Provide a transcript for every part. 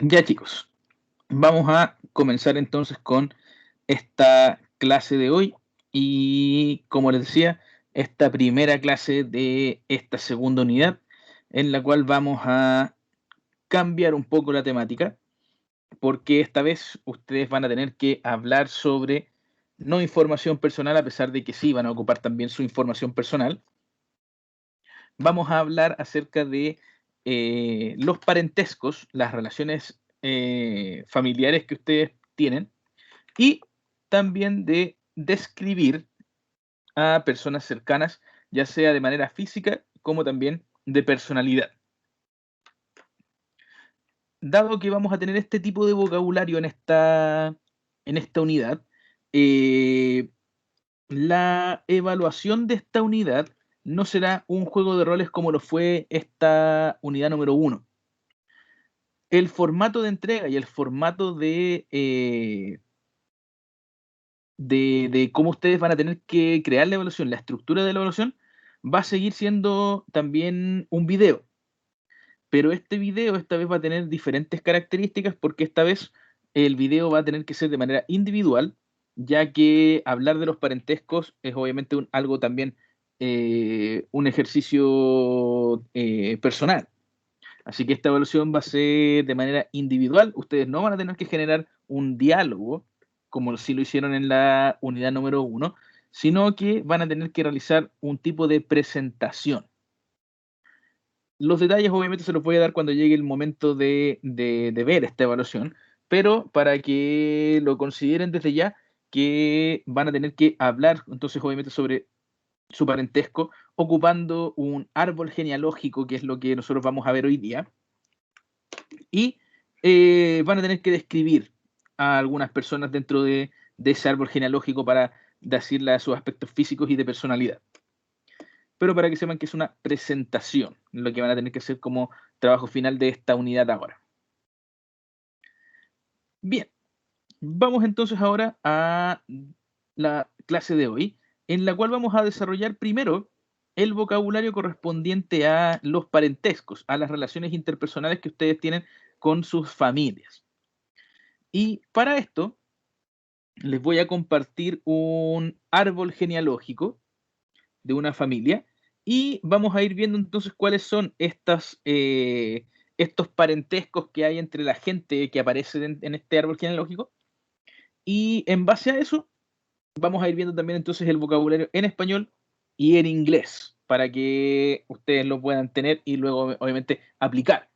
Ya chicos, vamos a comenzar entonces con esta clase de hoy y como les decía, esta primera clase de esta segunda unidad en la cual vamos a cambiar un poco la temática porque esta vez ustedes van a tener que hablar sobre no información personal a pesar de que sí van a ocupar también su información personal. Vamos a hablar acerca de los parentescos, las relaciones familiares que ustedes tienen y también de describir a personas cercanas, ya sea de manera física como también de personalidad. Dado que vamos a tener este tipo de vocabulario en esta unidad, eh, la evaluación de esta unidad no será un juego de roles como lo fue esta unidad número uno. El formato de entrega y el formato de cómo ustedes van a tener que crear la evaluación, la estructura de la evaluación, va a seguir siendo también un video. Pero este video esta vez va a tener diferentes características porque esta vez el video va a tener que ser de manera individual, ya que hablar de los parentescos es obviamente algo también, un ejercicio personal. Así que esta evaluación va a ser de manera individual. Ustedes no van a tener que generar un diálogo, como si lo hicieron en la unidad número uno, sino que van a tener que realizar un tipo de presentación. Los detalles obviamente se los voy a dar cuando llegue el momento de ver esta evaluación, pero para que lo consideren desde ya, que van a tener que hablar entonces obviamente sobre su parentesco, ocupando un árbol genealógico, que es lo que nosotros vamos a ver hoy día, y van a tener que describir a algunas personas dentro de ese árbol genealógico para decirle sus aspectos físicos y de personalidad. Pero para que sepan que es una presentación, lo que van a tener que hacer como trabajo final de esta unidad ahora. Bien, vamos entonces ahora a la clase de hoy, en la cual vamos a desarrollar primero el vocabulario correspondiente a los parentescos, a las relaciones interpersonales que ustedes tienen con sus familias. Y para esto les voy a compartir un árbol genealógico de una familia y vamos a ir viendo entonces cuáles son estos parentescos que hay entre la gente que aparece en este árbol genealógico y en base a eso vamos a ir viendo también entonces el vocabulario en español y en inglés para que ustedes lo puedan tener y luego obviamente aplicar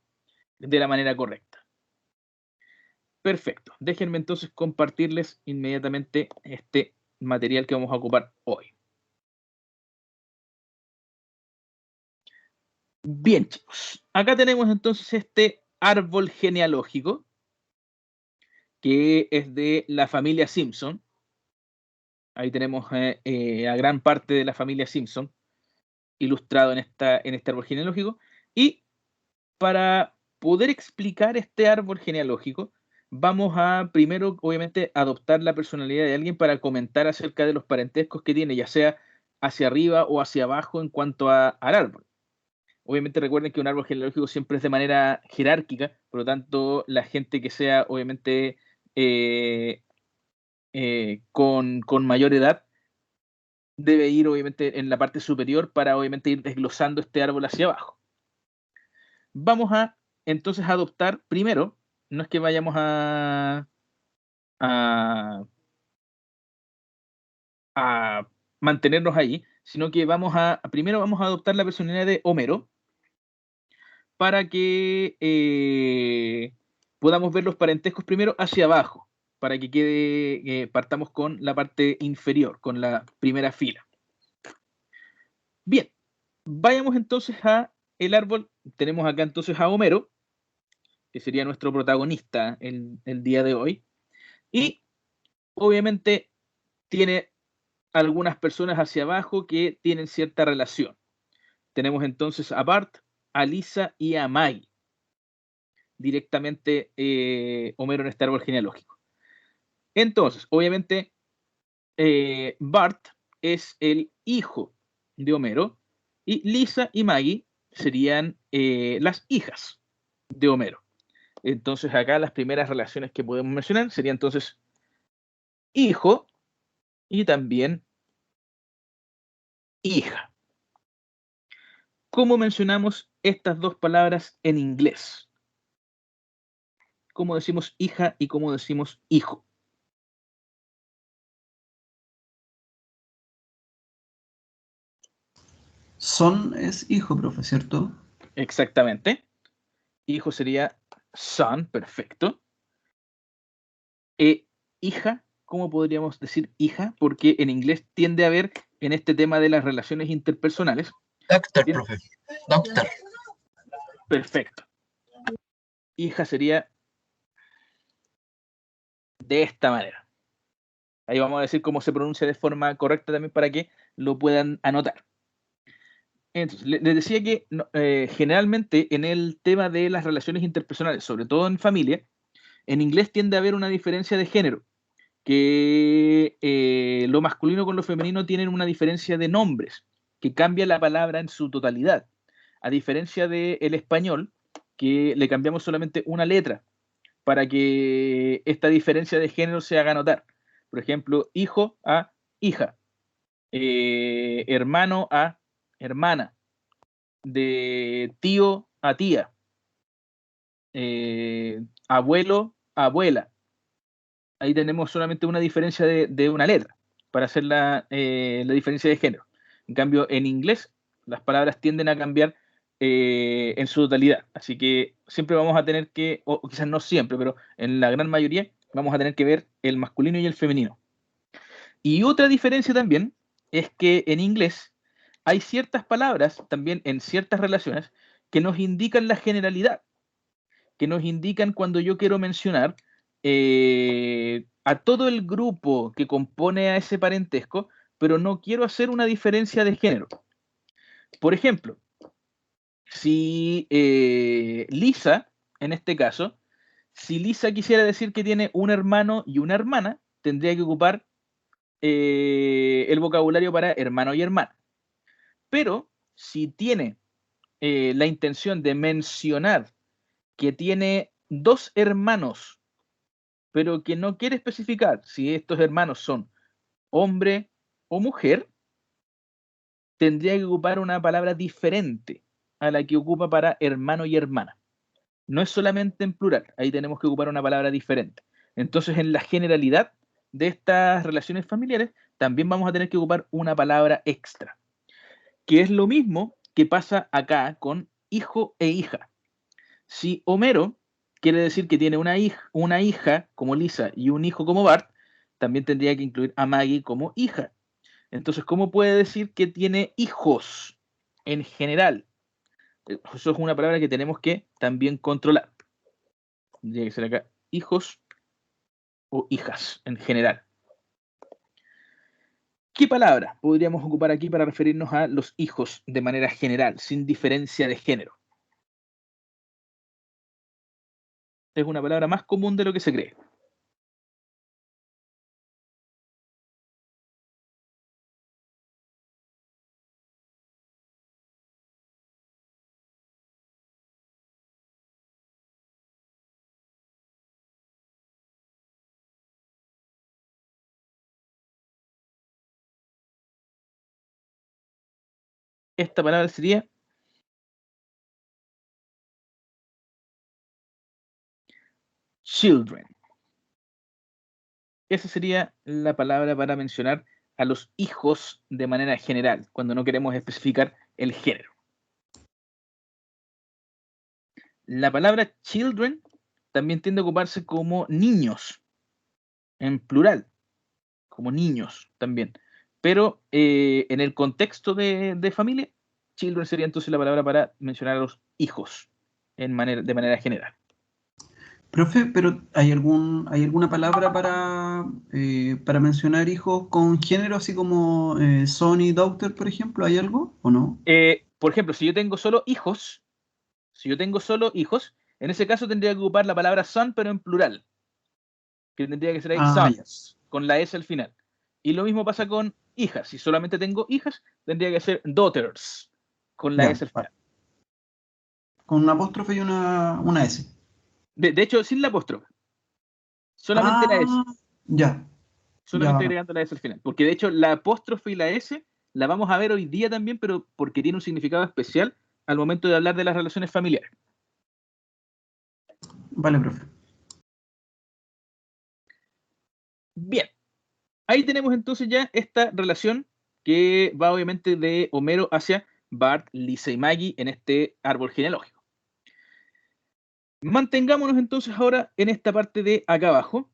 de la manera correcta. Perfecto. Déjenme entonces compartirles inmediatamente este material que vamos a ocupar hoy. Bien, chicos. Acá tenemos entonces este árbol genealógico que es de la familia Simpson. Ahí tenemos a gran parte de la familia Simpson ilustrado en este árbol genealógico. Y para poder explicar este árbol genealógico, vamos a primero, obviamente, adoptar la personalidad de alguien para comentar acerca de los parentescos que tiene, ya sea hacia arriba o hacia abajo en cuanto al árbol. Obviamente recuerden que un árbol genealógico siempre es de manera jerárquica, por lo tanto, la gente que sea obviamente eh, con mayor edad debe ir obviamente en la parte superior para obviamente ir desglosando este árbol hacia abajo. Vamos a entonces adoptar primero, no es que vayamos a, a mantenernos ahí, sino que primero vamos a adoptar la personalidad de Homero para que podamos ver los parentescos primero hacia abajo, para que partamos con la parte inferior, con la primera fila. Bien, vayamos entonces a el árbol. Tenemos acá entonces a Homero, que sería nuestro protagonista el día de hoy, y obviamente tiene algunas personas hacia abajo que tienen cierta relación. Tenemos entonces a Bart, a Lisa y a Maggie, directamente Homero en este árbol genealógico. Entonces, obviamente, Bart es el hijo de Homero y Lisa y Maggie serían las hijas de Homero. Entonces acá las primeras relaciones que podemos mencionar serían entonces hijo y también hija. ¿Cómo mencionamos estas dos palabras en inglés? ¿Cómo decimos hija y cómo decimos hijo? Son es hijo, profe, ¿cierto? Exactamente. Hijo sería son, perfecto. Hija, ¿cómo podríamos decir hija? Porque en inglés tiende a haber, en este tema de las relaciones interpersonales, Doctor, bien, profe. Doctor. perfecto. Hija sería de esta manera. Ahí vamos a decir cómo se pronuncia de forma correcta también para que lo puedan anotar. Entonces, les decía que generalmente en el tema de las relaciones interpersonales, sobre todo en familia, en inglés tiende a haber una diferencia de género, que lo masculino con lo femenino tienen una diferencia de nombres, que cambia la palabra en su totalidad, a diferencia del español, que le cambiamos solamente una letra para que esta diferencia de género se haga notar. Por ejemplo, hijo a hija, hermano a hermana, de tío a tía, abuelo a abuela. Ahí tenemos solamente una diferencia de una letra para hacer la diferencia de género. En cambio, en inglés, las palabras tienden a cambiar en su totalidad. Así que siempre vamos a tener que, o quizás no siempre, pero en la gran mayoría, vamos a tener que ver el masculino y el femenino. Y otra diferencia también es que en inglés hay ciertas palabras, también en ciertas relaciones, que nos indican la generalidad, que nos indican cuando yo quiero mencionar a todo el grupo que compone a ese parentesco, pero no quiero hacer una diferencia de género. Por ejemplo, si Lisa, en este caso, si Lisa quisiera decir que tiene un hermano y una hermana, tendría que ocupar el vocabulario para hermano y hermana. Pero si tiene la intención de mencionar que tiene dos hermanos, pero que no quiere especificar si estos hermanos son hombre o mujer, tendría que ocupar una palabra diferente a la que ocupa para hermano y hermana. No es solamente en plural, ahí tenemos que ocupar una palabra diferente. Entonces, en la generalidad de estas relaciones familiares, también vamos a tener que ocupar una palabra extra, que es lo mismo que pasa acá con hijo e hija. Si Homero quiere decir que tiene una hija como Lisa y un hijo como Bart, también tendría que incluir a Maggie como hija. Entonces, ¿cómo puede decir que tiene hijos en general? Eso es una palabra que tenemos que también controlar. Tendría que ser acá hijos o hijas en general. ¿Qué palabra podríamos ocupar aquí para referirnos a los hijos de manera general, sin diferencia de género? Es una palabra más común de lo que se cree. Esta palabra sería children. Esa sería la palabra para mencionar a los hijos de manera general, cuando no queremos especificar el género. La palabra children también tiende a ocuparse como niños, en plural, como niños también. Pero en el contexto de familia, children sería entonces la palabra para mencionar a los hijos de manera general. Profe, pero ¿hay alguna palabra para mencionar hijos con género, así como son y doctor, por ejemplo? ¿Hay algo o no? Por ejemplo, si yo tengo solo hijos, en ese caso tendría que ocupar la palabra son, pero en plural, que tendría que ser ahí Ah, ya. sons, con la S al final. Y lo mismo pasa con hijas. Si solamente tengo hijas, tendría que ser daughters, con la Ya, S al vale. final. Con un apóstrofe y una S. De hecho, sin la apóstrofe. Solamente la S. Ah, ya, ya, Solamente bacán. agregando la S al final. Porque de hecho, la apóstrofe y la S la vamos a ver hoy día también, pero porque tiene un significado especial al momento de hablar de las relaciones familiares. Vale, profe. Bien, ahí tenemos entonces ya esta relación que va obviamente de Homero hacia Bart, Lisa y Maggie en este árbol genealógico. Mantengámonos entonces ahora en esta parte de acá abajo,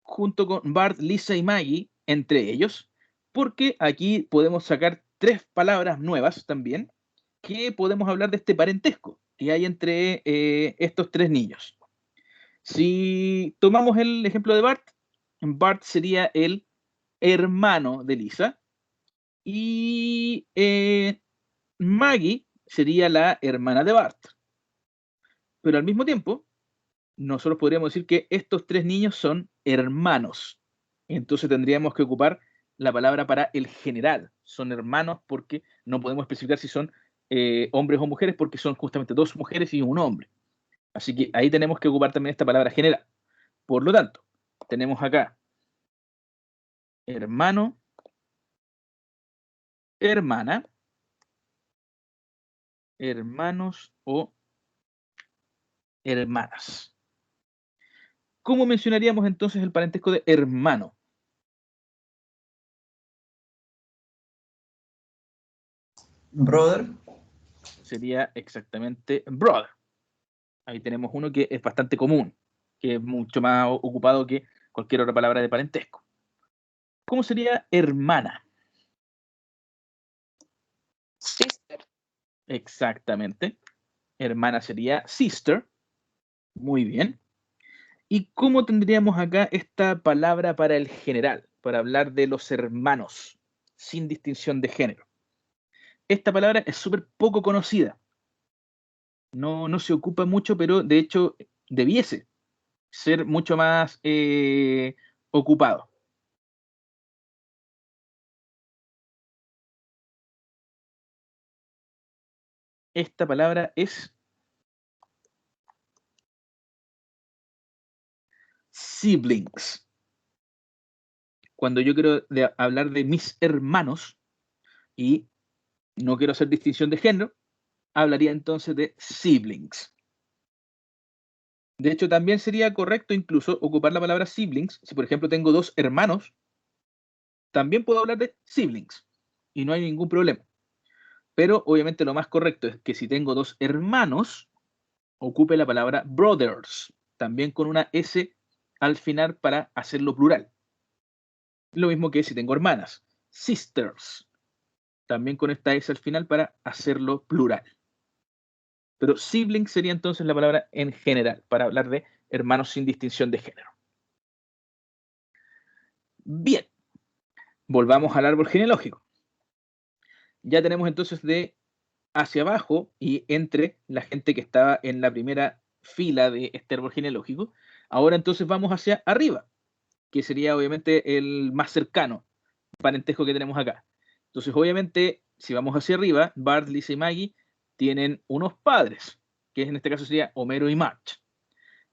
junto con Bart, Lisa y Maggie, entre ellos, porque aquí podemos sacar tres palabras nuevas también, que podemos hablar de este parentesco que hay entre estos tres niños. Si tomamos el ejemplo de Bart, Bart sería el hermano de Lisa y Maggie sería la hermana de Bart. Pero al mismo tiempo, nosotros podríamos decir que estos tres niños son hermanos. Entonces tendríamos que ocupar la palabra para el general. Son hermanos porque no podemos especificar si son hombres o mujeres porque son justamente dos mujeres y un hombre. Así que ahí tenemos que ocupar también esta palabra general. Por lo tanto, tenemos acá hermano, hermana, hermanos o hermanas. ¿Cómo mencionaríamos entonces el parentesco de hermano? Brother, Sería exactamente brother. Ahí tenemos uno que es bastante común, que es mucho más ocupado que cualquier otra palabra de parentesco. ¿Cómo sería hermana? Sister. Exactamente. Hermana sería sister. Muy bien. ¿Y cómo tendríamos acá esta palabra para el general, para hablar de los hermanos, sin distinción de género? Esta palabra es súper poco conocida. No se ocupa mucho, pero de hecho debiese ser mucho más ocupado. Esta palabra es siblings. Cuando yo quiero hablar de mis hermanos y no quiero hacer distinción de género, hablaría entonces de siblings. De hecho, también sería correcto incluso ocupar la palabra siblings. Si, por ejemplo, tengo dos hermanos, también puedo hablar de siblings y no hay ningún problema. Pero obviamente lo más correcto es que si tengo dos hermanos, ocupe la palabra brothers, también con una S al final para hacerlo plural. Lo mismo que si tengo hermanas, sisters, también con esta S al final para hacerlo plural. Pero sibling sería entonces la palabra en general, para hablar de hermanos sin distinción de género. Bien, volvamos al árbol genealógico. Ya tenemos entonces de hacia abajo y entre la gente que estaba en la primera fila de este árbol genealógico. Ahora entonces vamos hacia arriba, que sería obviamente el más cercano parentesco que tenemos acá. Entonces, obviamente, si vamos hacia arriba, Bart, Lisa y Maggie tienen unos padres, que en este caso sería Homero y Marge.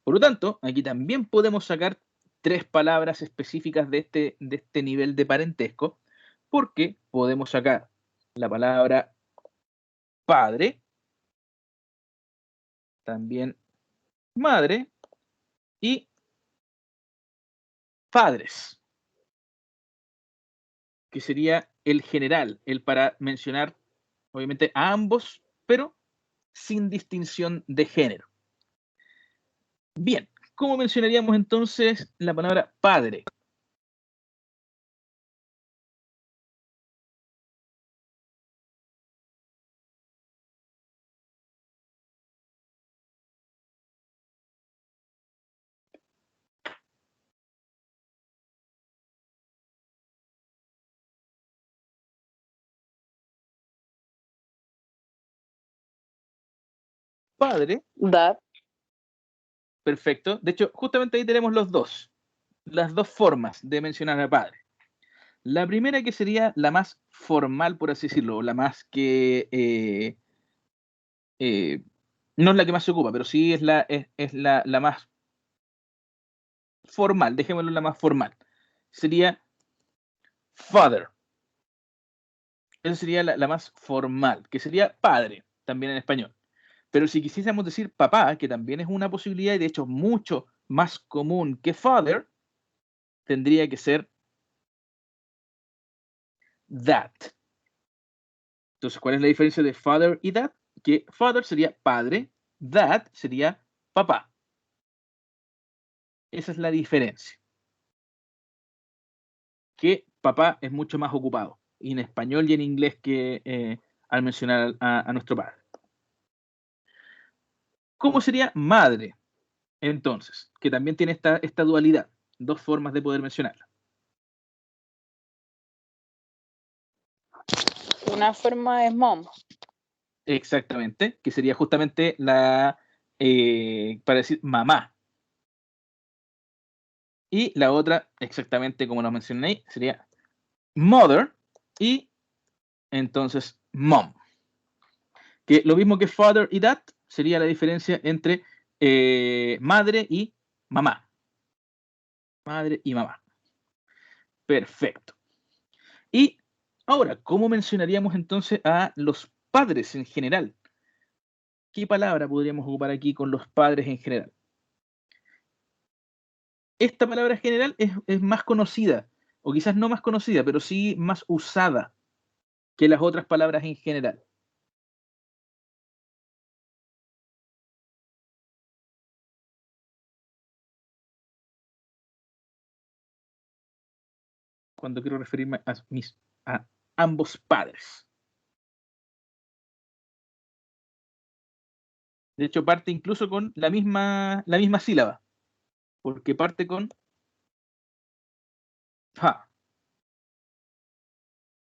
Por lo tanto, aquí también podemos sacar tres palabras específicas de este nivel de parentesco, porque podemos sacar la palabra padre, también madre y padres, que sería el general, el para mencionar obviamente a ambos, pero sin distinción de género. Bien, ¿cómo mencionaríamos entonces la palabra padre? Padre, Dad. perfecto. De hecho, justamente ahí tenemos las dos formas de mencionar a padre. La primera que sería la más formal, por así decirlo, la más que eh, No es la que más se ocupa, pero sí es la más formal, dejémoslo la más formal. Sería father. Esa sería la más formal, que sería padre, también en español. Pero si quisiésemos decir papá, que también es una posibilidad y de hecho mucho más común que father, tendría que ser dad. Entonces, ¿cuál es la diferencia de father y dad? Que father sería padre, dad sería papá. Esa es la diferencia. Que papá es mucho más ocupado, y en español y en inglés que al mencionar a nuestro padre. ¿Cómo sería madre? Entonces, que también tiene esta dualidad, dos formas de poder mencionarla. Una forma es mom. Exactamente, que sería justamente para decir mamá. Y la otra, exactamente como lo mencioné ahí, sería mother y entonces mom. Que lo mismo que father y dad sería la diferencia entre madre y mamá. Madre y mamá. Perfecto. Y ahora, ¿cómo mencionaríamos entonces a los padres en general? ¿Qué palabra podríamos ocupar aquí con los padres en general? Esta palabra general es más conocida, o quizás no más conocida, pero sí más usada que las otras palabras en general. Cuando quiero referirme a ambos padres. De hecho, parte incluso con la misma sílaba, porque parte con fa.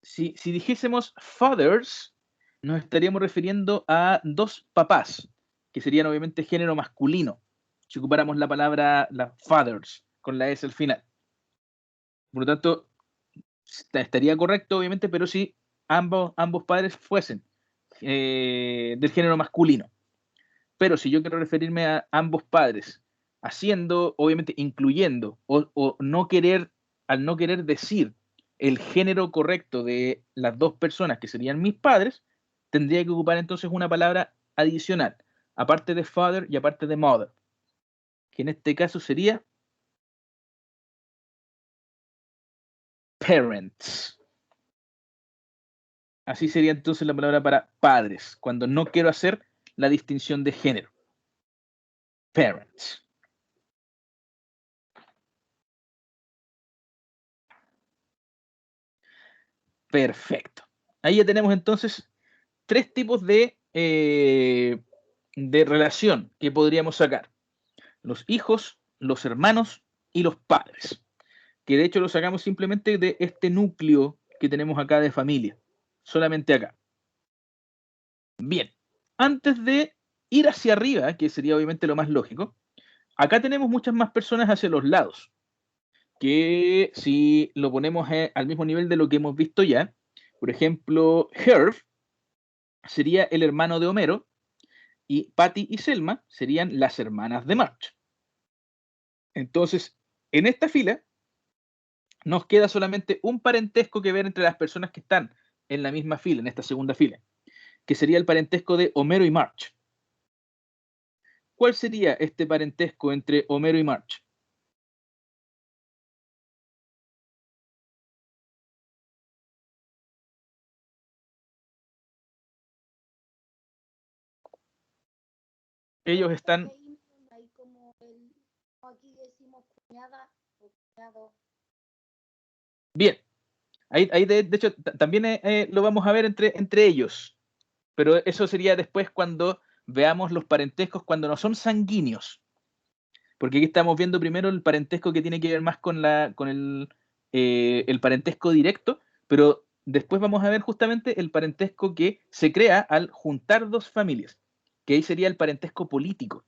Si dijésemos fathers, nos estaríamos refiriendo a dos papás, que serían obviamente género masculino, si ocupáramos la palabra fathers, con la S al final. Por lo tanto, estaría correcto, obviamente, pero si ambos padres fuesen del género masculino. Pero si yo quiero referirme a ambos padres, haciendo, obviamente, incluyendo, o no querer, al no querer decir el género correcto de las dos personas que serían mis padres, tendría que ocupar entonces una palabra adicional, aparte de father y aparte de mother, que en este caso sería parents. Así sería entonces la palabra para padres, cuando no quiero hacer la distinción de género. Parents. Perfecto. Ahí ya tenemos entonces tres tipos de relación que podríamos sacar. Los hijos, los hermanos y los padres. Que de hecho lo sacamos simplemente de este núcleo que tenemos acá de familia. Solamente acá. Bien. Antes de ir hacia arriba, que sería obviamente lo más lógico, acá tenemos muchas más personas hacia los lados. Que si lo ponemos al mismo nivel de lo que hemos visto ya, por ejemplo, Herb sería el hermano de Homero y Patty y Selma serían las hermanas de March. Entonces, en esta fila nos queda solamente un parentesco que ver entre las personas que están en la misma fila, en esta segunda fila, que sería el parentesco de Homero y March. ¿Cuál sería este parentesco entre Homero y March? Ellos están... Bien, ahí de hecho también lo vamos a ver entre ellos, pero eso sería después cuando veamos los parentescos cuando no son sanguíneos, porque aquí estamos viendo primero el parentesco que tiene que ver más con el parentesco directo, pero después vamos a ver justamente el parentesco que se crea al juntar dos familias, que ahí sería el parentesco político,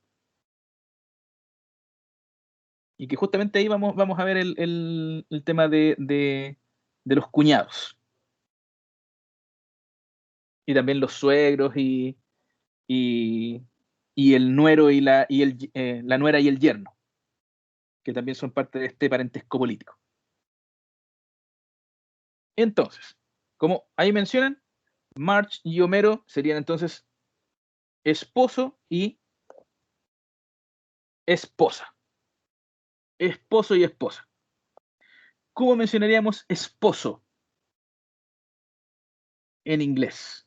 y que justamente ahí vamos a ver el tema de los cuñados, y también los suegros y y el nuero y la nuera y el yerno, que también son parte de este parentesco político. Entonces, como ahí mencionan, Marge y Homero serían entonces esposo y esposa. Esposo y esposa. ¿Cómo mencionaríamos esposo en inglés?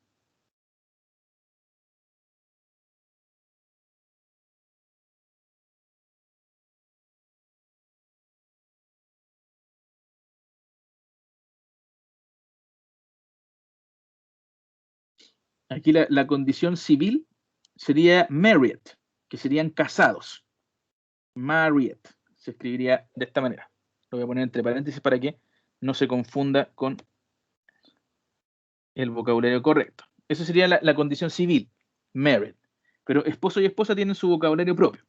Aquí la condición civil sería married, que serían casados. Married se escribiría de esta manera. Lo voy a poner entre paréntesis para que no se confunda con el vocabulario correcto. Eso sería la condición civil, married. Pero esposo y esposa tienen su vocabulario propio.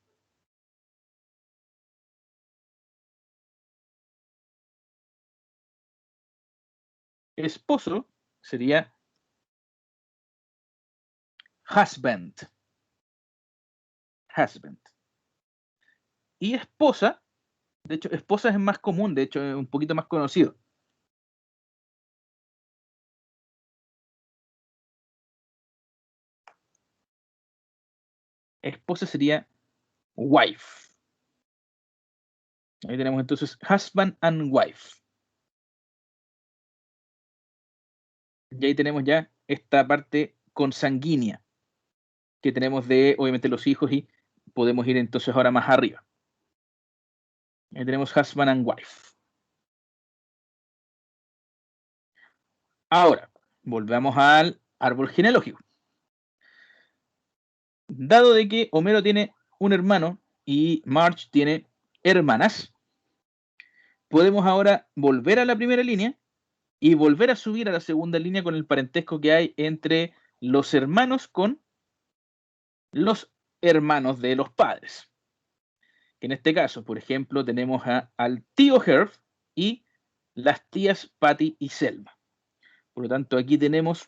Esposo sería husband. Husband. Y esposa, de hecho, esposa es más común, de hecho, es un poquito más conocido. Esposa sería wife. Ahí tenemos entonces husband and wife. Y ahí tenemos ya esta parte consanguínea que tenemos de, obviamente, los hijos y podemos ir entonces ahora más arriba. Ahí tenemos husband and wife. Ahora, volvamos al árbol genealógico. Dado de que Homero tiene un hermano y Marge tiene hermanas, podemos ahora volver a la primera línea y volver a subir a la segunda línea con el parentesco que hay entre los hermanos con los hermanos de los padres. En este caso, por ejemplo, tenemos al tío Herb y las tías Patty y Selma. Por lo tanto, aquí tenemos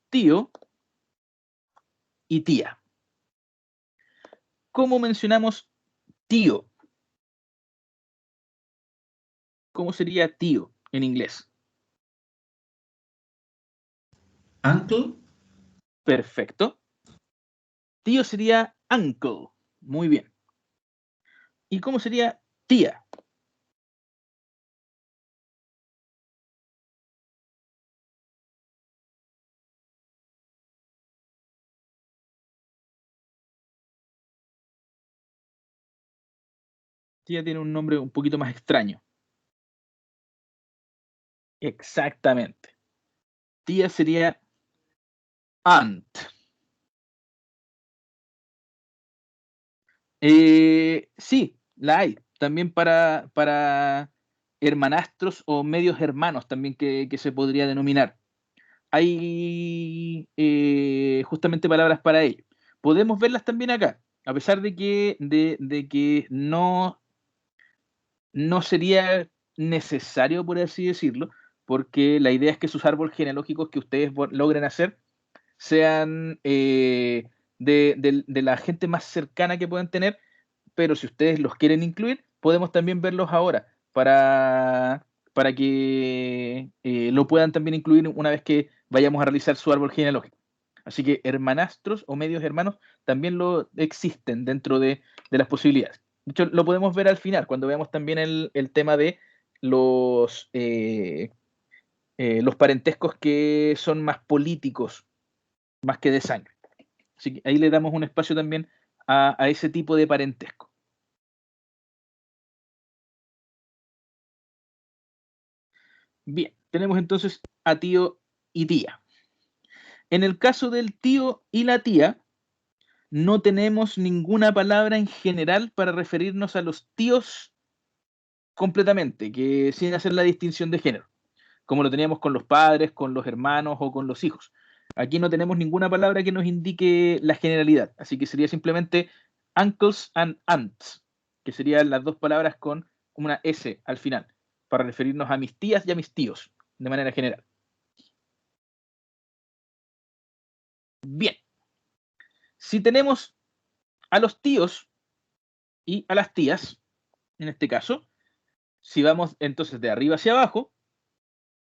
tío y tía. ¿Cómo mencionamos tío? ¿Cómo sería tío en inglés? Uncle. Perfecto. Tío sería uncle. Muy bien. ¿Y cómo sería tía? Tía tiene un nombre un poquito más extraño. Exactamente. Tía sería aunt. Sí, la hay. También para hermanastros o medios hermanos también que se podría denominar. Hay justamente palabras para ello. Podemos verlas también acá, a pesar de que no sería necesario, por así decirlo, porque la idea es que sus árboles genealógicos que ustedes logren hacer sean de la gente más cercana que puedan tener, pero si ustedes los quieren incluir, podemos también verlos ahora para que lo puedan también incluir una vez que vayamos a realizar su árbol genealógico. Así que hermanastros o medios hermanos también lo existen dentro de las posibilidades. De hecho, lo podemos ver al final, cuando veamos también el tema de los parentescos que son más políticos, más que de sangre. Así que ahí le damos un espacio también a ese tipo de parentesco. Bien, tenemos entonces a tío y tía. En el caso del tío y la tía, no tenemos ninguna palabra en general para referirnos a los tíos completamente, que sin hacer la distinción de género, como lo teníamos con los padres, con los hermanos o con los hijos. Aquí no tenemos ninguna palabra que nos indique la generalidad, así que sería simplemente uncles and aunts, que serían las dos palabras con una S al final, para referirnos a mis tías y a mis tíos, de manera general. Bien, Si tenemos a los tíos y a las tías, en este caso, si vamos entonces de arriba hacia abajo,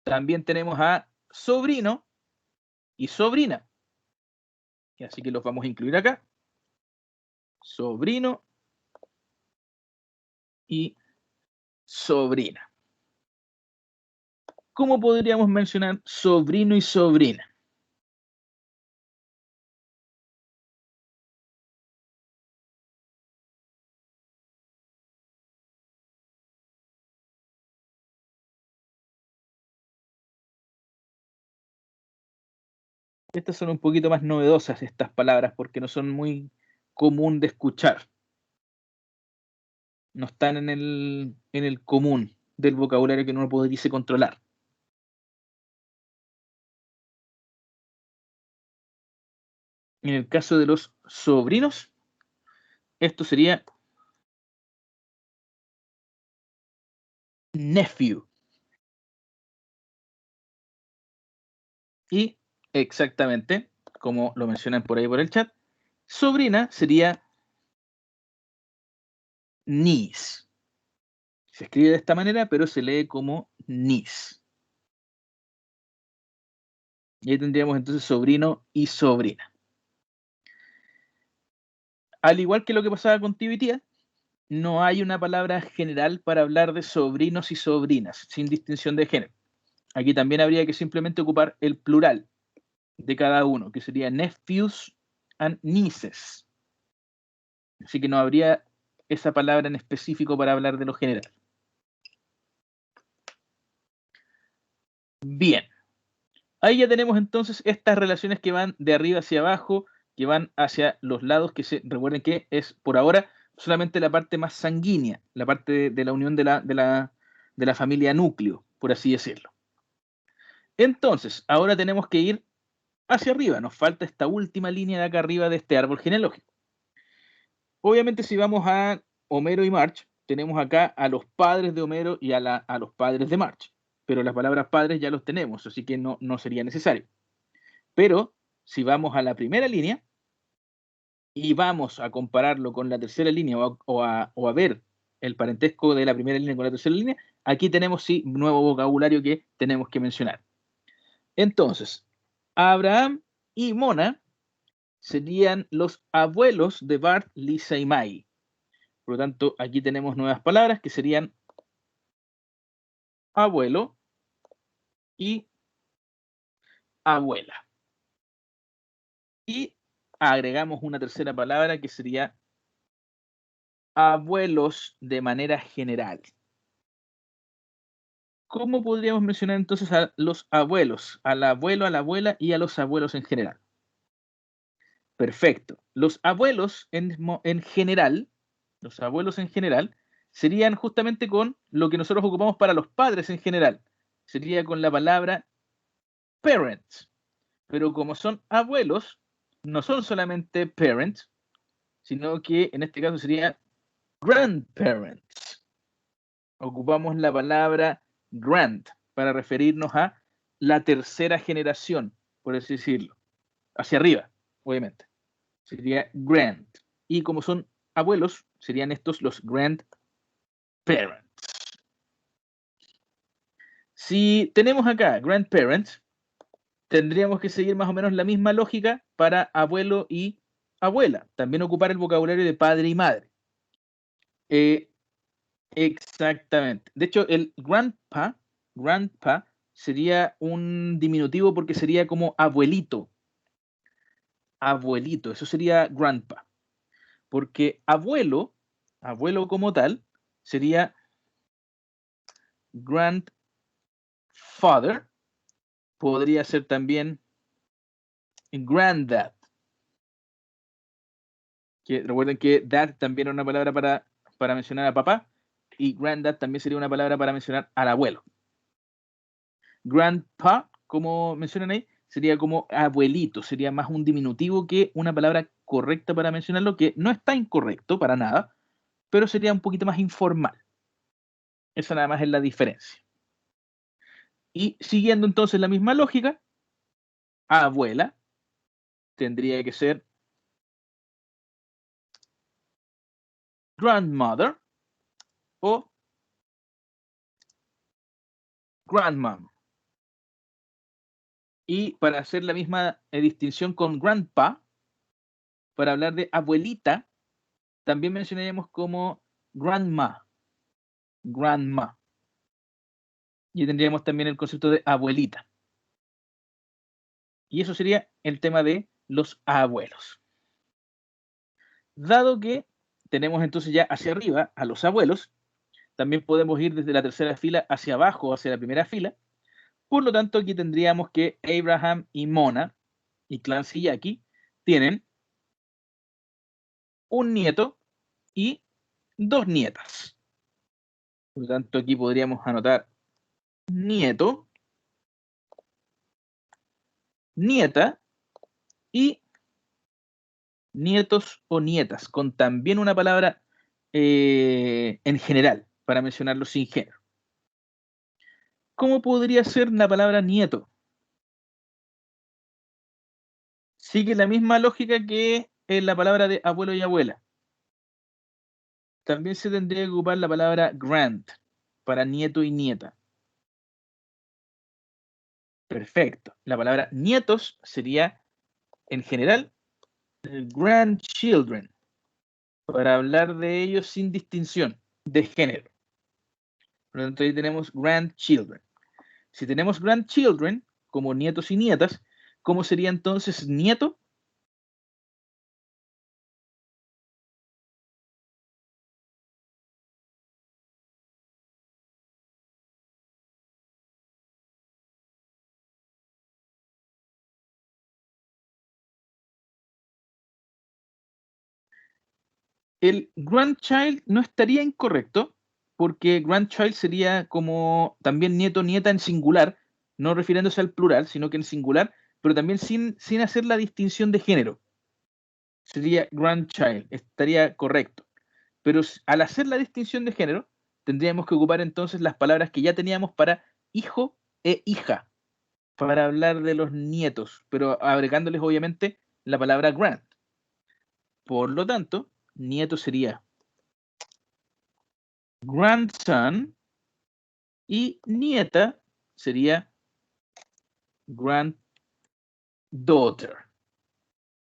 también tenemos a sobrino y sobrina. Y así que los vamos a incluir acá. Sobrino y sobrina. ¿Cómo podríamos mencionar sobrino y sobrina? Estas son un poquito más novedosas, estas palabras, porque no son muy común de escuchar. No están en el común del vocabulario que uno pudiese controlar. En el caso de los sobrinos, esto sería nephew. Y exactamente, como lo mencionan por ahí por el chat, sobrina sería niece. Se escribe de esta manera, pero se lee como niece. Y ahí tendríamos entonces sobrino y sobrina. Al igual que lo que pasaba con tío y tía, no hay una palabra general para hablar de sobrinos y sobrinas, sin distinción de género. Aquí también habría que simplemente ocupar el plural de cada uno, que sería nephews and nieces. Así que no habría esa palabra en específico para hablar de lo general. Bien, ahí ya tenemos entonces estas relaciones que van de arriba hacia abajo, que van hacia los lados, recuerden que es por ahora solamente la parte más sanguínea, la parte de la unión de la familia núcleo, por así decirlo. Entonces, ahora tenemos que ir hacia arriba, nos falta esta última línea de acá arriba de este árbol genealógico. Obviamente, si vamos a Homero y Marge, tenemos acá a los padres de Homero y a los padres de Marge, pero las palabras padres ya los tenemos, así que no sería necesario. Pero si vamos a la primera línea y vamos a compararlo con la tercera línea o a ver el parentesco de la primera línea con la tercera línea, aquí tenemos sí nuevo vocabulario que tenemos que mencionar. Entonces, Abraham y Mona serían los abuelos de Bart, Lisa y Maggie. Por lo tanto, aquí tenemos nuevas palabras que serían abuelo y abuela. Y agregamos una tercera palabra que sería abuelos de manera general. ¿Cómo podríamos mencionar entonces a los abuelos? Al abuelo, a la abuela y a los abuelos en general. Perfecto. Los abuelos en general serían justamente con lo que nosotros ocupamos para los padres en general. Sería con la palabra parents. Pero como son abuelos, no son solamente parents, sino que en este caso sería grandparents. Ocupamos la palabra grand para referirnos a la tercera generación, por así decirlo. Hacia arriba, obviamente. Sería grand. Y como son abuelos, serían estos los grandparents. Si tenemos acá grandparents, tendríamos que seguir más o menos la misma lógica para abuelo y abuela. También ocupar el vocabulario de padre y madre. Exactamente. De hecho, el grandpa sería un diminutivo porque sería como abuelito. Abuelito, eso sería grandpa. Porque abuelo como tal, sería grandfather. Podría ser también granddad. Que recuerden que dad también es una palabra para mencionar a papá. Y granddad también sería una palabra para mencionar al abuelo. Grandpa, como mencionan ahí, sería como abuelito, sería más un diminutivo que una palabra correcta para mencionarlo, que no está incorrecto para nada, pero sería un poquito más informal. Esa nada más es la diferencia. Y siguiendo entonces la misma lógica, abuela tendría que ser grandmother o grandmom. Y para hacer la misma distinción con grandpa, para hablar de abuelita, también mencionaríamos como grandma. Grandma. Y tendríamos también el concepto de abuelita. Y eso sería el tema de los abuelos. Dado que tenemos entonces ya hacia arriba a los abuelos, también podemos ir desde la tercera fila hacia abajo, hacia la primera fila. Por lo tanto, aquí tendríamos que Abraham y Mona y Clancy y Jackie tienen un nieto y dos nietas. Por lo tanto, aquí podríamos anotar nieto, nieta y nietos o nietas, con también una palabra en general, para mencionarlo sin género. ¿Cómo podría ser la palabra nieto? Sigue la misma lógica que en la palabra de abuelo y abuela. También se tendría que ocupar la palabra grand para nieto y nieta. Perfecto. La palabra nietos sería, en general, grandchildren, para hablar de ellos sin distinción de género. Por lo tanto, ahí tenemos grandchildren. Si tenemos grandchildren como nietos y nietas, ¿cómo sería entonces nieto? El grandchild no estaría incorrecto, porque grandchild sería como también nieto, nieta en singular, no refiriéndose al plural, sino que en singular, pero también sin hacer la distinción de género. Sería grandchild, estaría correcto. Pero al hacer la distinción de género, tendríamos que ocupar entonces las palabras que ya teníamos para hijo e hija, para hablar de los nietos, pero agregándoles obviamente la palabra grand. Por lo tanto, nieto sería grandson y nieta sería granddaughter.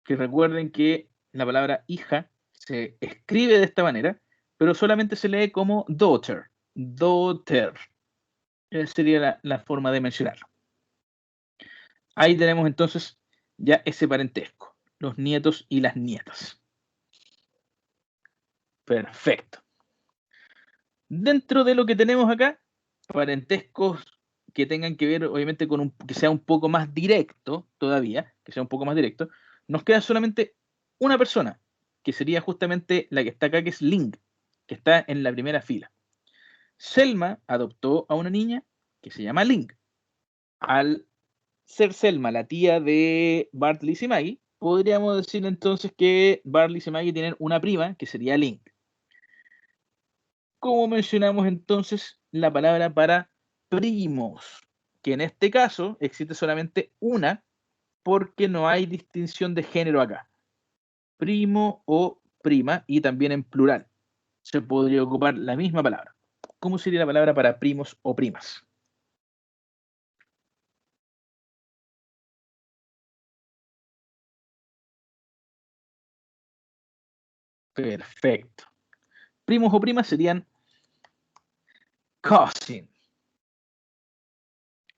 Que recuerden que la palabra hija se escribe de esta manera, pero solamente se lee como daughter. Daughter. Esa sería la forma de mencionarlo. Ahí tenemos entonces ya ese parentesco, los nietos y las nietas. Perfecto. Dentro de lo que tenemos acá, parentescos que tengan que ver, obviamente, con que sea un poco más directo todavía, que sea un poco más directo, nos queda solamente una persona, que sería justamente la que está acá, que es Link, que está en la primera fila. Selma adoptó a una niña que se llama Link. Al ser Selma la tía de Bartley y Maggie, podríamos decir entonces que Bartley y Maggie tienen una prima que sería Link. ¿Cómo mencionamos entonces la palabra para primos? Que en este caso existe solamente una porque no hay distinción de género acá. Primo o prima y también en plural. Se podría ocupar la misma palabra. ¿Cómo sería la palabra para primos o primas? Perfecto. Primos o primas serían cousin.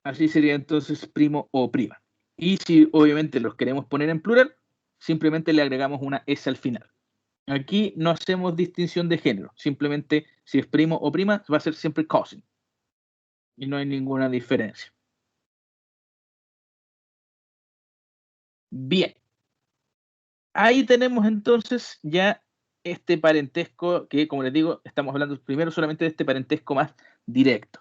Así sería entonces primo o prima. Y si obviamente los queremos poner en plural, simplemente le agregamos una S al final. Aquí no hacemos distinción de género, simplemente si es primo o prima va a ser siempre cousin. Y no hay ninguna diferencia. Bien. Ahí tenemos entonces ya este parentesco que, como les digo, estamos hablando primero solamente de este parentesco más directo.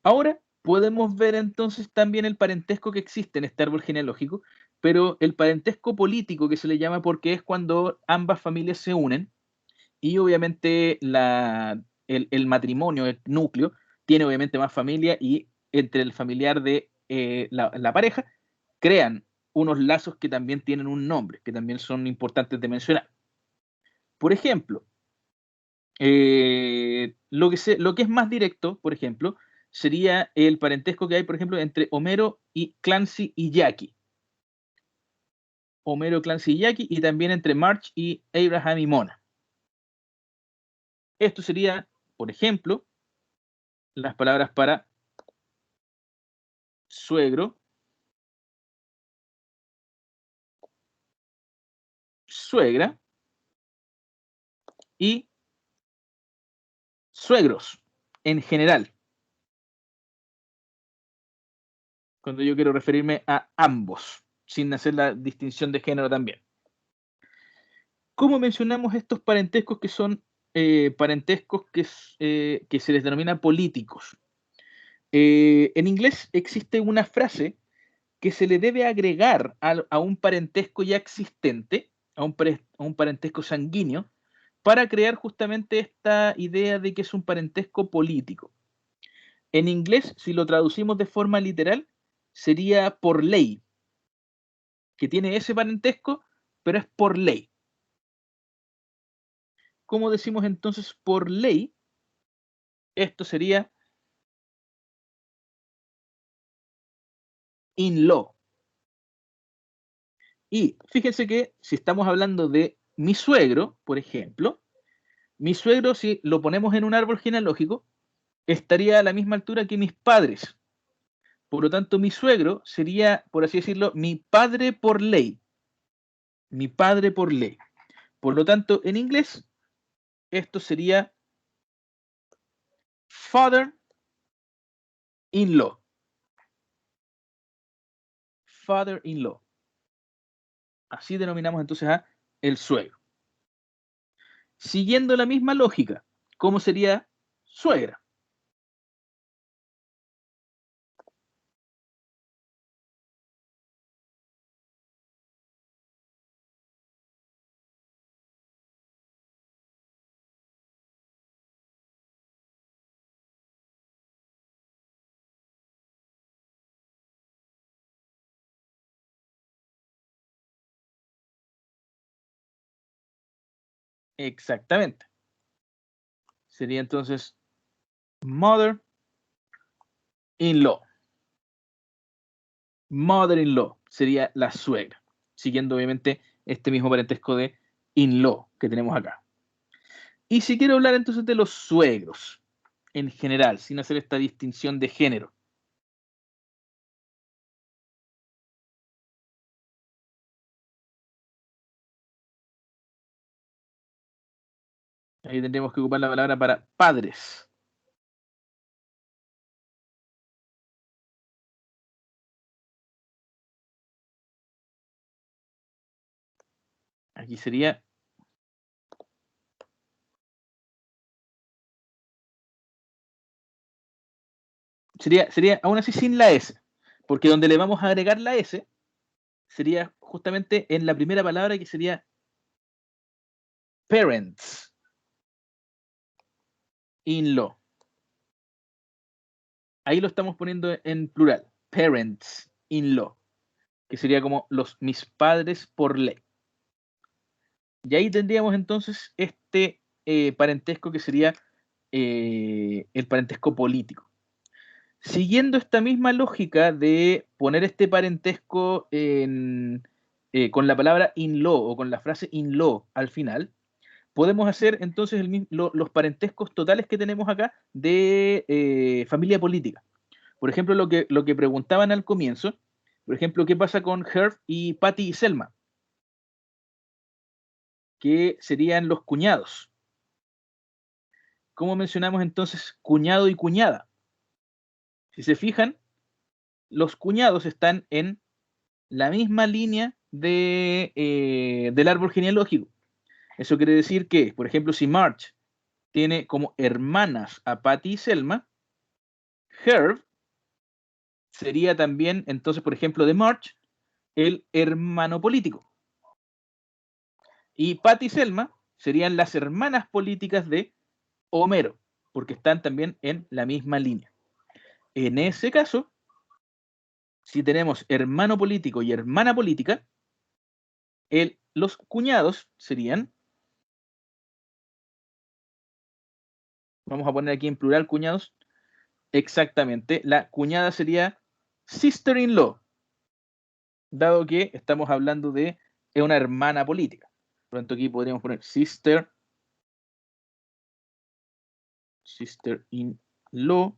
Ahora podemos ver entonces también el parentesco que existe en este árbol genealógico, pero el parentesco político que se le llama porque es cuando ambas familias se unen y obviamente el matrimonio, el núcleo, tiene obviamente más familia y entre el familiar de la pareja crean unos lazos que también tienen un nombre, que también son importantes de mencionar. Por ejemplo, Lo que es más directo, por ejemplo, sería el parentesco que hay, por ejemplo, entre Homero y Clancy y Jackie. Homero, Clancy y Jackie, y también entre Marge y Abraham y Mona. Esto sería, por ejemplo, las palabras para suegro, suegra y suegros en general, cuando yo quiero referirme a ambos, sin hacer la distinción de género también. ¿Cómo mencionamos estos parentescos que son parentescos que se les denomina políticos? En inglés existe una frase que se le debe agregar a un parentesco ya existente, a un parentesco sanguíneo, para crear justamente esta idea de que es un parentesco político. En inglés, si lo traducimos de forma literal, sería por ley, que tiene ese parentesco, pero es por ley. ¿Cómo decimos entonces por ley? Esto sería in law. Y fíjense que si estamos hablando de mi suegro, por ejemplo, mi suegro, si lo ponemos en un árbol genealógico, estaría a la misma altura que mis padres. Por lo tanto, mi suegro sería, por así decirlo, mi padre por ley. Mi padre por ley. Por lo tanto, en inglés, esto sería father-in-law. Father-in-law. Así denominamos entonces a el suegro. Siguiendo la misma lógica, ¿cómo sería suegra? Exactamente. Sería entonces mother-in-law. Mother-in-law sería la suegra, siguiendo obviamente este mismo parentesco de in-law que tenemos acá. Y si quiero hablar entonces de los suegros en general, sin hacer esta distinción de género. Ahí tendríamos que ocupar la palabra para padres. Aquí sería aún así sin la S, porque donde le vamos a agregar la S sería justamente en la primera palabra, que sería parents in law. Ahí lo estamos poniendo en plural, parents in law, que sería como mis padres por ley. Y ahí tendríamos entonces este parentesco que sería el parentesco político. Siguiendo esta misma lógica de poner este parentesco con la palabra in-law o con la frase in-law al final, podemos hacer entonces los parentescos totales que tenemos acá de familia política. Por ejemplo, lo que preguntaban al comienzo, por ejemplo, ¿qué pasa con Herb y Patty y Selma? Que serían los cuñados. ¿Cómo mencionamos entonces cuñado y cuñada? Si se fijan, los cuñados están en la misma línea del árbol genealógico. Eso quiere decir que, por ejemplo, si Marge tiene como hermanas a Patty y Selma, Herb sería también, entonces, por ejemplo, de Marge, el hermano político. Y Patty y Selma serían las hermanas políticas de Homero, porque están también en la misma línea. En ese caso, si tenemos hermano político y hermana política, los cuñados serían Vamos a poner aquí en plural cuñados. Exactamente. La cuñada sería sister-in-law, dado que estamos hablando de una hermana política. Por lo tanto, aquí podríamos poner sister-in-law.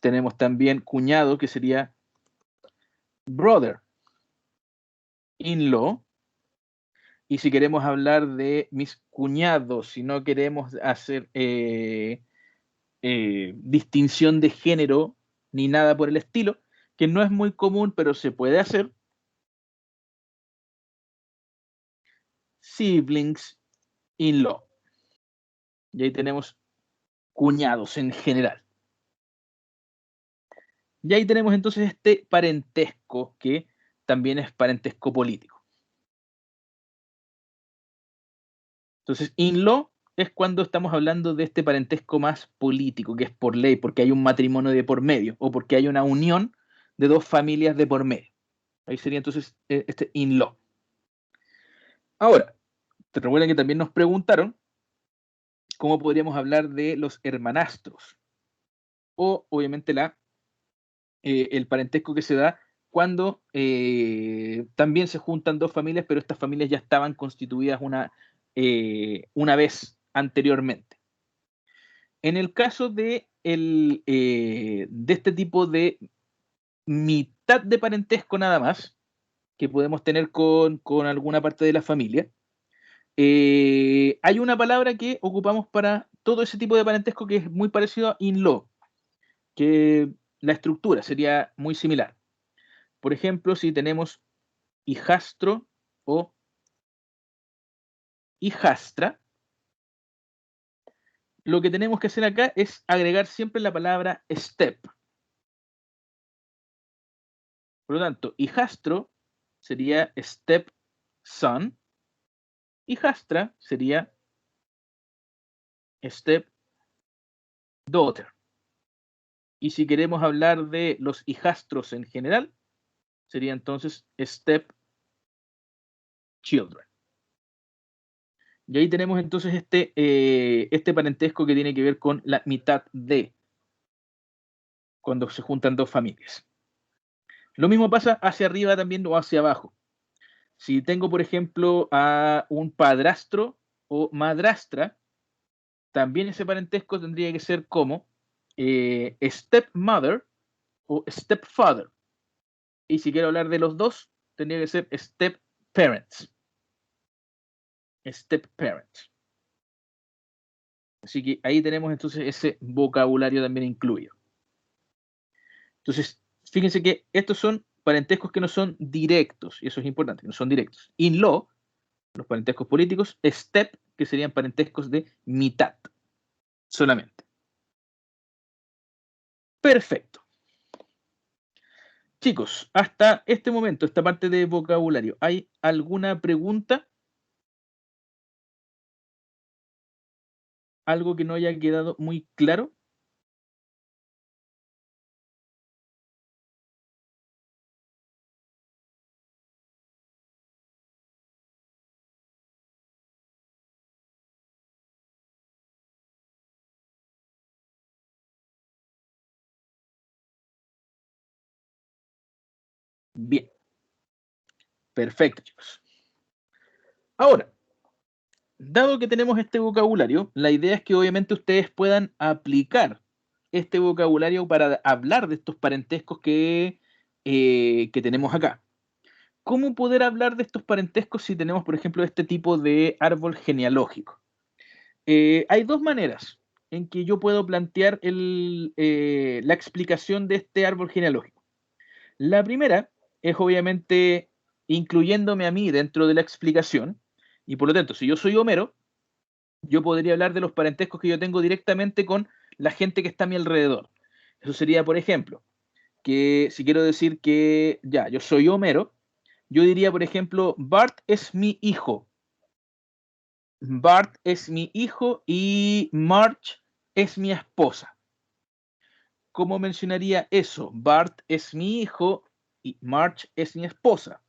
Tenemos también cuñado, que sería brother-in-law. Y si queremos hablar de mis cuñados, si no queremos hacer distinción de género ni nada por el estilo, que no es muy común, pero se puede hacer, siblings-in-law. Y ahí tenemos cuñados en general. Y ahí tenemos entonces este parentesco, que también es parentesco político. Entonces, in-law es cuando estamos hablando de este parentesco más político, que es por ley, porque hay un matrimonio de por medio, o porque hay una unión de dos familias de por medio. Ahí sería entonces este in-law. Ahora, te recuerdan que también nos preguntaron cómo podríamos hablar de los hermanastros, o obviamente el parentesco que se da cuando también se juntan dos familias, pero estas familias ya estaban constituidas una vez anteriormente. En el caso de este tipo de mitad de parentesco nada más, que podemos tener con alguna parte de la familia, hay una palabra que ocupamos para todo ese tipo de parentesco que es muy parecido a in-law, que la estructura sería muy similar. Por ejemplo, si tenemos hijastro o hijastra, lo que tenemos que hacer acá es agregar siempre la palabra step. Por lo tanto, hijastro sería stepson, hijastra sería stepdaughter. Y si queremos hablar de los hijastros en general, sería entonces stepchildren. Y ahí tenemos entonces este parentesco que tiene que ver con la mitad de, cuando se juntan dos familias. Lo mismo pasa hacia arriba también o hacia abajo. Si tengo, por ejemplo, a un padrastro o madrastra, también ese parentesco tendría que ser como stepmother o stepfather. Y si quiero hablar de los dos, tendría que ser stepparents. Stepparents. Así que ahí tenemos entonces ese vocabulario también incluido. Entonces, fíjense que estos son parentescos que no son directos, y eso es importante, que no son directos. In-law, los parentescos políticos, step, que serían parentescos de mitad solamente. Perfecto. Chicos, hasta este momento, esta parte de vocabulario, ¿hay alguna pregunta? ¿Algo que no haya quedado muy claro? Bien, perfecto, chicos. Ahora, dado que tenemos este vocabulario, la idea es que obviamente ustedes puedan aplicar este vocabulario para hablar de estos parentescos que tenemos acá. ¿Cómo poder hablar de estos parentescos si tenemos, por ejemplo, este tipo de árbol genealógico? Hay dos maneras en que yo puedo plantear la explicación de este árbol genealógico. La primera es obviamente incluyéndome a mí dentro de la explicación, y por lo tanto, si yo soy Homero, yo podría hablar de los parentescos que yo tengo directamente con la gente que está a mi alrededor. Eso sería, por ejemplo, que si quiero decir que ya, yo soy Homero, yo diría, por ejemplo, Bart es mi hijo. Bart es mi hijo y Marge es mi esposa. ¿Cómo mencionaría eso? Bart es mi hijo y Marge es mi esposa.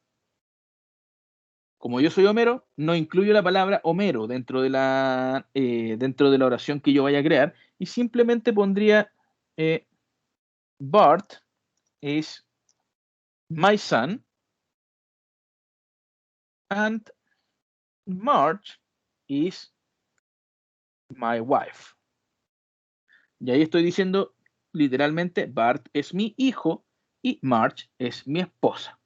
Como yo soy Homero, no incluyo la palabra Homero dentro de la oración que yo vaya a crear y simplemente pondría Bart is my son and Marge is my wife. Y ahí estoy diciendo literalmente Bart es mi hijo y Marge es mi esposa.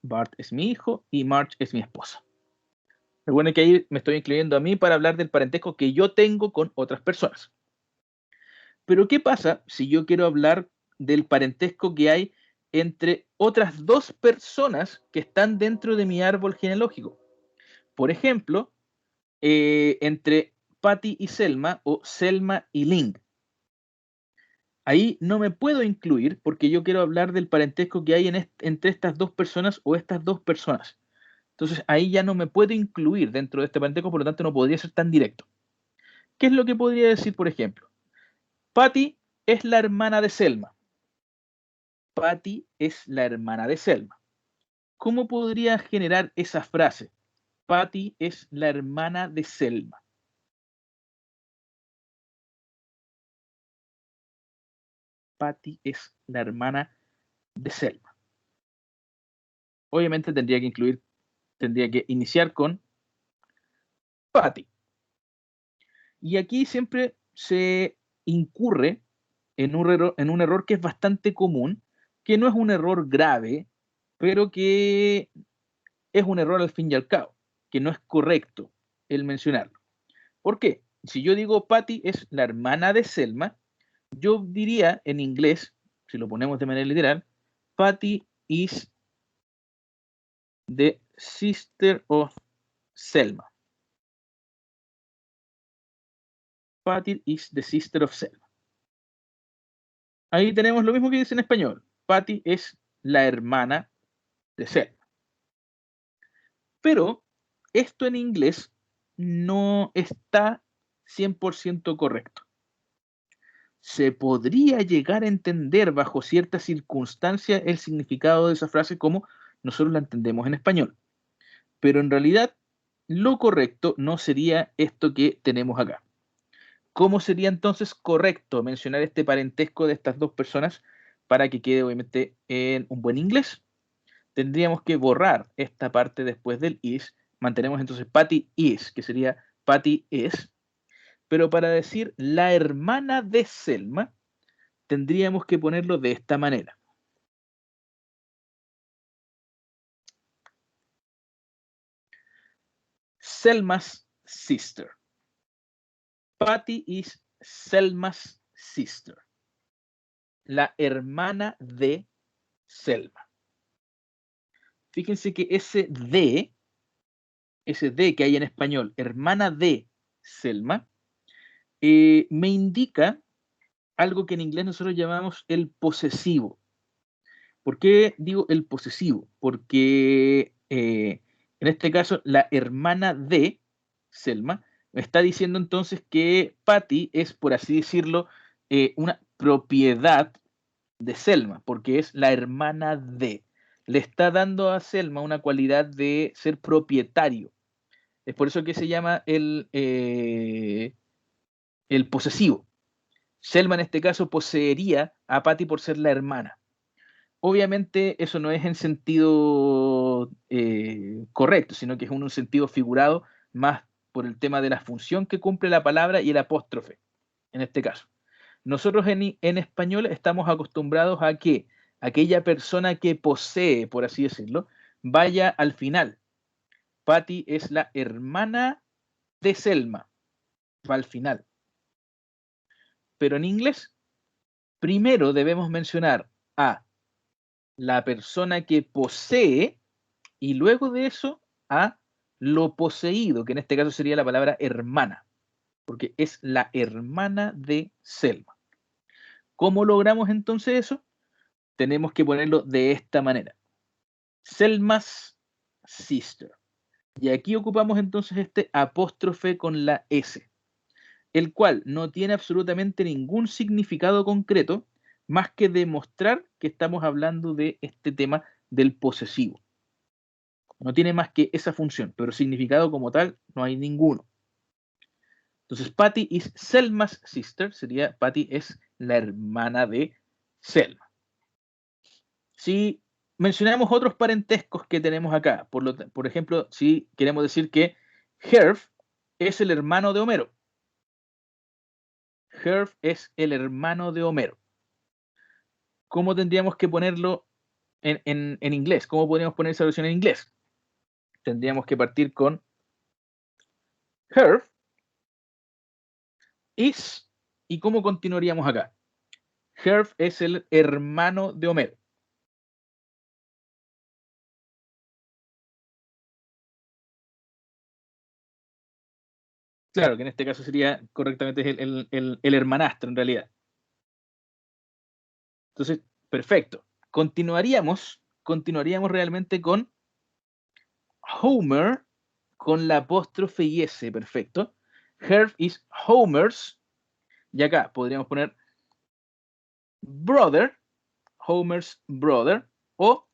Bart es mi hijo y Marge es mi esposa. Recuerden que ahí me estoy incluyendo a mí para hablar del parentesco que yo tengo con otras personas. Pero ¿qué pasa si yo quiero hablar del parentesco que hay entre otras dos personas que están dentro de mi árbol genealógico? Por ejemplo, entre Patty y Selma o Selma y Link. Ahí no me puedo incluir porque yo quiero hablar del parentesco que hay entre estas dos personas o estas dos personas. Entonces ahí ya no me puedo incluir dentro de este parentesco, por lo tanto no podría ser tan directo. ¿Qué es lo que podría decir, por ejemplo? Patty es la hermana de Selma. Patty es la hermana de Selma. ¿Cómo podría generar esa frase? Patty es la hermana de Selma. Patty es la hermana de Selma. Obviamente tendría que iniciar con Patty. Y aquí siempre se incurre en un error que es bastante común, que no es un error grave, pero que es un error al fin y al cabo, que no es correcto el mencionarlo. ¿Por qué? Si yo digo Patty es la hermana de Selma, yo diría en inglés, si lo ponemos de manera literal, Patty is the sister of Selma. Patty is the sister of Selma. Ahí tenemos lo mismo que dice en español. Patty es la hermana de Selma. Pero esto en inglés no está 100% correcto. Se podría llegar a entender bajo ciertas circunstancias el significado de esa frase como nosotros la entendemos en español. Pero en realidad lo correcto no sería esto que tenemos acá. ¿Cómo sería entonces correcto mencionar este parentesco de estas dos personas para que quede obviamente en un buen inglés? Tendríamos que borrar esta parte después del is. Mantenemos entonces Patty is, que sería Patty is. Pero para decir la hermana de Selma, tendríamos que ponerlo de esta manera. Selma's sister. Patty is Selma's sister. La hermana de Selma. Fíjense que ese de que hay en español, hermana de Selma, me indica algo que en inglés nosotros llamamos el posesivo. ¿Por qué digo el posesivo? Porque en este caso la hermana de Selma me está diciendo entonces que Patty es, por así decirlo, una propiedad de Selma, porque es la hermana de. Le está dando a Selma una cualidad de ser propietario. Es por eso que se llama el posesivo. Selma en este caso poseería a Patty por ser la hermana. Obviamente eso no es en sentido correcto, sino que es un sentido figurado más por el tema de la función que cumple la palabra y el apóstrofe, en este caso. Nosotros en español estamos acostumbrados a que aquella persona que posee, por así decirlo, vaya al final. Patty es la hermana de Selma, va al final. Pero en inglés, primero debemos mencionar a la persona que posee y luego de eso a lo poseído, que en este caso sería la palabra hermana, porque es la hermana de Selma. ¿Cómo logramos entonces eso? Tenemos que ponerlo de esta manera. Selma's sister. Y aquí ocupamos entonces este apóstrofe con la S, el cual no tiene absolutamente ningún significado concreto más que demostrar que estamos hablando de este tema del posesivo. No tiene más que esa función, pero significado como tal no hay ninguno. Entonces, Patty is Selma's sister, sería Patty es la hermana de Selma. Si mencionamos otros parentescos que tenemos acá, por ejemplo, si queremos decir que Herb es el hermano de Homero. Herb es el hermano de Homero. ¿Cómo tendríamos que ponerlo en inglés? ¿Cómo podríamos poner esa versión en inglés? Tendríamos que partir con Herb is, ¿y cómo continuaríamos acá? Herb es el hermano de Homero. Claro, que en este caso sería correctamente el hermanastro en realidad. Entonces, perfecto. Continuaríamos realmente con Homer con la apóstrofe y S, perfecto. Herb is Homer's, y acá podríamos poner brother, Homer's brother, o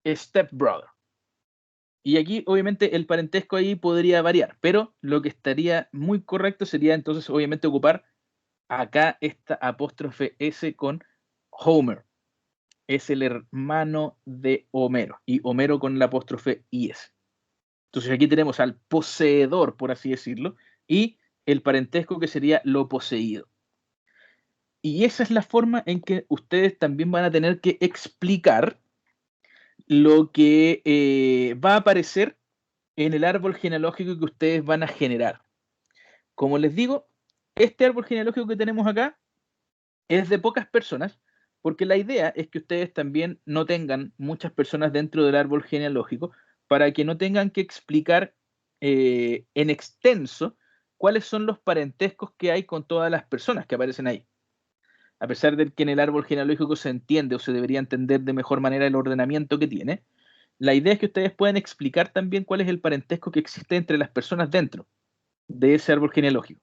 stepbrother. Y aquí, obviamente, el parentesco ahí podría variar, pero lo que estaría muy correcto sería entonces, obviamente, ocupar acá esta apóstrofe S con Homer. Es el hermano de Homero, y Homero con la apóstrofe IS. Entonces aquí tenemos al poseedor, por así decirlo, y el parentesco que sería lo poseído. Y esa es la forma en que ustedes también van a tener que explicar lo que va a aparecer en el árbol genealógico que ustedes van a generar. Como les digo, este árbol genealógico que tenemos acá es de pocas personas, porque la idea es que ustedes también no tengan muchas personas dentro del árbol genealógico para que no tengan que explicar en extenso cuáles son los parentescos que hay con todas las personas que aparecen ahí. A pesar de que en el árbol genealógico se entiende o se debería entender de mejor manera el ordenamiento que tiene, la idea es que ustedes puedan explicar también cuál es el parentesco que existe entre las personas dentro de ese árbol genealógico.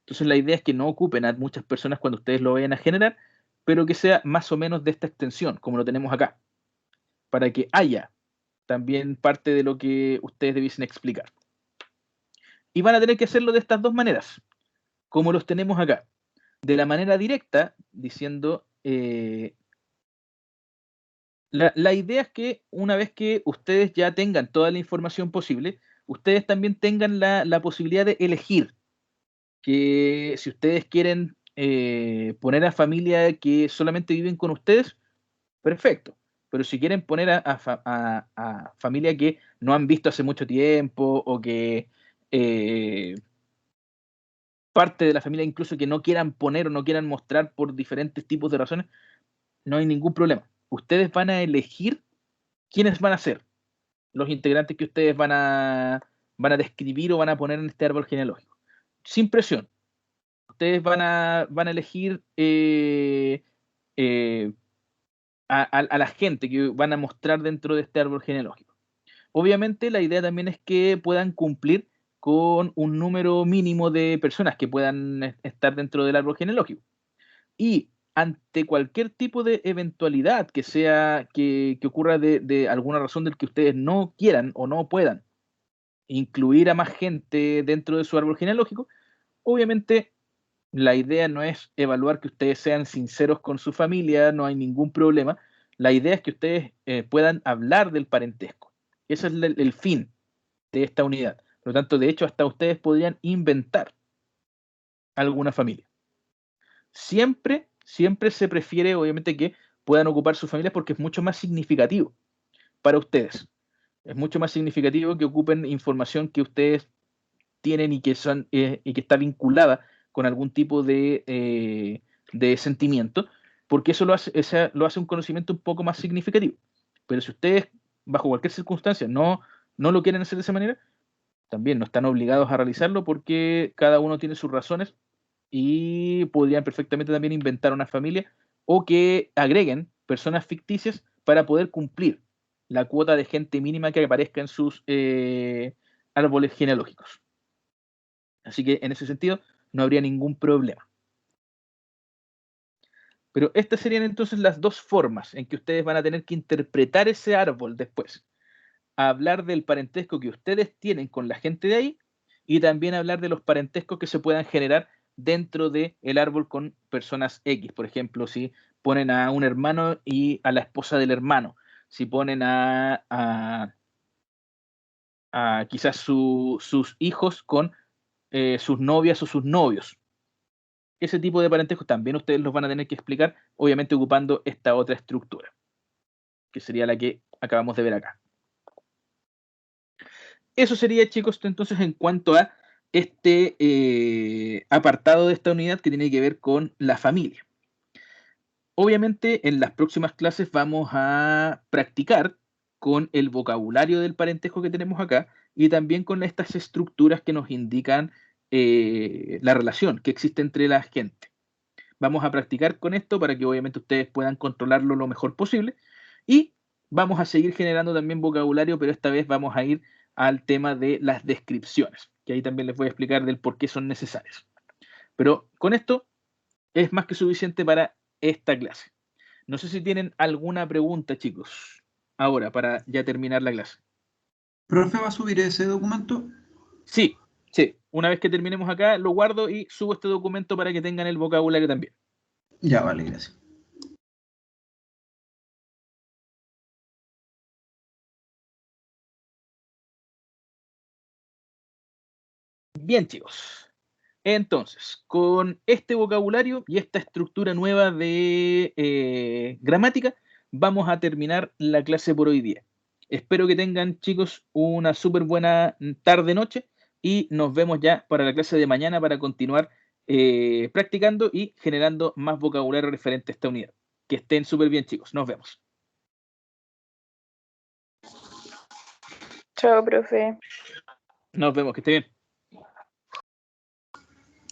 Entonces la idea es que no ocupen a muchas personas cuando ustedes lo vayan a generar, pero que sea más o menos de esta extensión, como lo tenemos acá, para que haya también parte de lo que ustedes debiesen explicar. Y van a tener que hacerlo de estas dos maneras, como los tenemos acá. De la manera directa, diciendo, la idea es que una vez que ustedes ya tengan toda la información posible, ustedes también tengan la posibilidad de elegir que si ustedes quieren poner a familia que solamente viven con ustedes, perfecto. Pero si quieren poner a familia que no han visto hace mucho tiempo o que eh, parte de la familia incluso que no quieran poner o no quieran mostrar por diferentes tipos de razones, no hay ningún problema. Ustedes van a elegir quiénes van a ser los integrantes que ustedes van a describir o van a poner en este árbol genealógico. Sin presión. Ustedes van a elegir eh, a la gente que van a mostrar dentro de este árbol genealógico. Obviamente la idea también es que puedan cumplir con un número mínimo de personas que puedan estar dentro del árbol genealógico. Y ante cualquier tipo de eventualidad que sea que ocurra de alguna razón del que ustedes no quieran o no puedan incluir a más gente dentro de su árbol genealógico, obviamente la idea no es evaluar que ustedes sean sinceros con su familia, no hay ningún problema. La idea es que ustedes puedan hablar del parentesco. Ese es el fin de esta unidad. Por lo tanto, de hecho, hasta ustedes podrían inventar alguna familia. Siempre se prefiere, obviamente, que puedan ocupar sus familias porque es mucho más significativo para ustedes. Es mucho más significativo que ocupen información que ustedes tienen y que está vinculada con algún tipo de sentimiento, porque eso lo hace un conocimiento un poco más significativo. Pero si ustedes, bajo cualquier circunstancia, no lo quieren hacer de esa manera, también no están obligados a realizarlo porque cada uno tiene sus razones y podrían perfectamente también inventar una familia o que agreguen personas ficticias para poder cumplir la cuota de gente mínima que aparezca en sus árboles genealógicos. Así que en ese sentido no habría ningún problema. Pero estas serían entonces las dos formas en que ustedes van a tener que interpretar ese árbol después. Hablar del parentesco que ustedes tienen con la gente de ahí y también hablar de los parentescos que se puedan generar dentro del árbol con personas X. Por ejemplo, si ponen a un hermano y a la esposa del hermano, si ponen a quizás sus hijos con sus novias o sus novios. Ese tipo de parentescos también ustedes los van a tener que explicar, obviamente ocupando esta otra estructura, que sería la que acabamos de ver acá. Eso sería, chicos, entonces en cuanto a este apartado de esta unidad que tiene que ver con la familia. Obviamente en las próximas clases vamos a practicar con el vocabulario del parentesco que tenemos acá y también con estas estructuras que nos indican la relación que existe entre la gente. Vamos a practicar con esto para que obviamente ustedes puedan controlarlo lo mejor posible y vamos a seguir generando también vocabulario, pero esta vez vamos a ir al tema de las descripciones, que ahí también les voy a explicar del por qué son necesarias. Pero con esto es más que suficiente para esta clase. No sé si tienen alguna pregunta, chicos, ahora para ya terminar la clase. ¿Profe va a subir ese documento? Sí, sí. Una vez que terminemos acá, lo guardo y subo este documento para que tengan el vocabulario también. Ya, vale, gracias. Bien, chicos. Entonces, con este vocabulario y esta estructura nueva de gramática, vamos a terminar la clase por hoy día. Espero que tengan, chicos, una súper buena tarde-noche y nos vemos ya para la clase de mañana para continuar practicando y generando más vocabulario referente a esta unidad. Que estén súper bien, chicos. Nos vemos. Chao, profe. Nos vemos, que esté bien.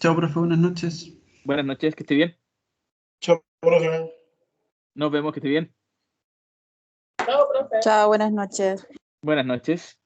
Chao, profe, buenas noches. Buenas noches, que esté bien. Chao, profe. Nos vemos, que esté bien. Chao, profe. Chao, buenas noches. Buenas noches.